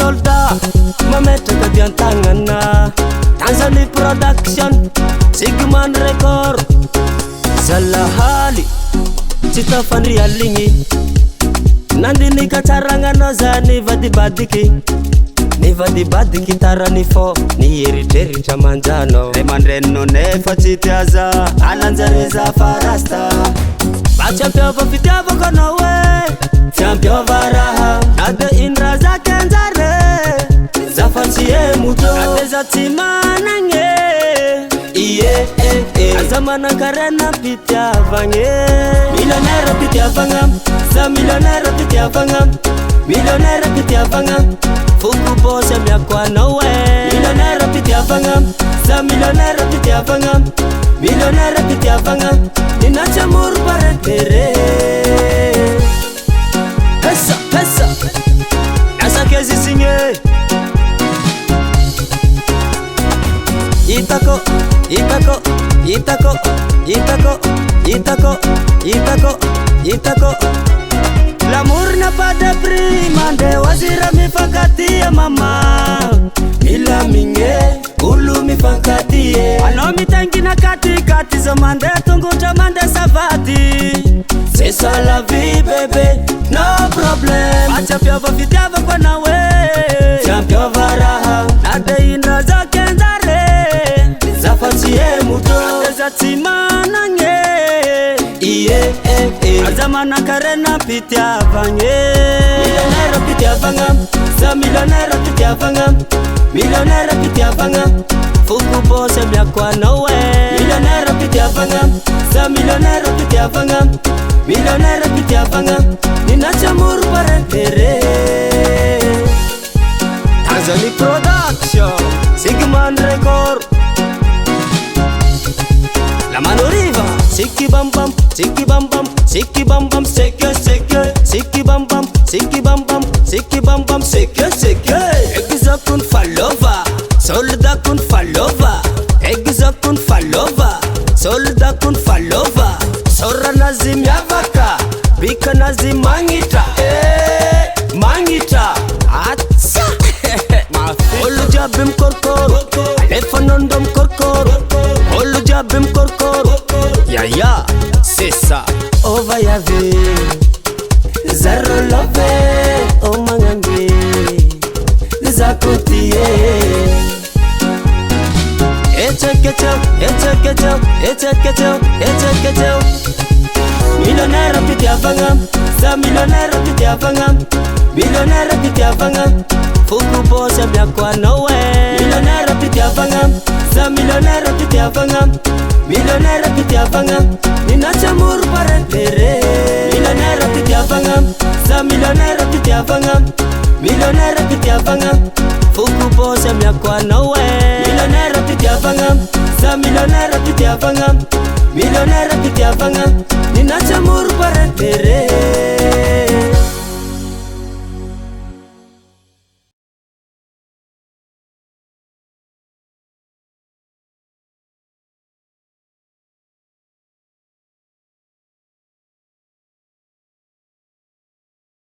soldat mametraka diantagnana Tanzania production Sigman record Zalahaly tsy tafandrialigny nandinika tsaragnanao zany vadibadiky ny vadibadiky tarany fô ny eritreritra manjanao ray mandrenino nefa tsy tiaza alanjareza farasta mba tsy ampiova fitiavako anao e tsy ampiova raha na de indra zakenjare zafa tsy emoto na de za tsy managne aza manankarena mpitiavagne millionnaire mpitiavagna za millionnaire mpitiavagna millionnaire mpitiavagna foko bosy amiako anao e millionnaire mpitiavagna za millionnaire mpitiavagna millionnaire mpitiavagna ninatsy amoro parentere pesa pesa nasakezi signe Itako, Itako, Itako, Itako, Itako, Itako, Itako. L'amour n'a pas de prix, mande wazira mifankatia mama. Mila minge, ulu mifankatie. Ano mitengi na kati kati zamande tunguta mande savati. C'est ça la vie bébé, no problem. Acha piova fitiava kwa nawe. Champion varaha, ade indra za kenzare. Zafati muto, zati manange. Azamana karena pitiavanye. Millionnaire pitiavanga, za millionnaire pitiavanga. Millionnaire pitiavanga, fuku bose byakwa nawe. Millionnaire pitiavanga, za millionnaire pitiavanga. Millionnaire pitiavanga, ninacha muru parentere. Tanzania production, Sigman record. La mano riva, siki bam bam, siki bam bam, siki bam bam, seke seke, siki bam bam, siki bam bam, siki bam bam, seke seke. Egiza kun falova, soldat kun falova. Egiza kun falova, soldat kun falova. Sora nazim yavaka, bika nazim mangita, mangita. Atsa, olu jabim korkor, telefonondom korkor. Olu jabim korkor, ya ya, c'est ça. Oh va y avoir, zero love, oh mangambi, zakotiye. Echekecho. Millionnaire pitiavanga, za millionnaire pitiavanga. Millionnaire pitiavanga, fuku bose byakwa nawe. Millionnaire pitiavanga, za millionnaire pitiavanga. Millionnaire pitiavanga, ninacha muru parentere. Millionnaire pitiavanga, za millionnaire pitiavanga. Millionnaire pitiavanga, fuku bose byakwa nawe. Millionnaire pitiavanga, za millionnaire pitiavanga. Millionnaire pitiavanga, ninacha muru parentere.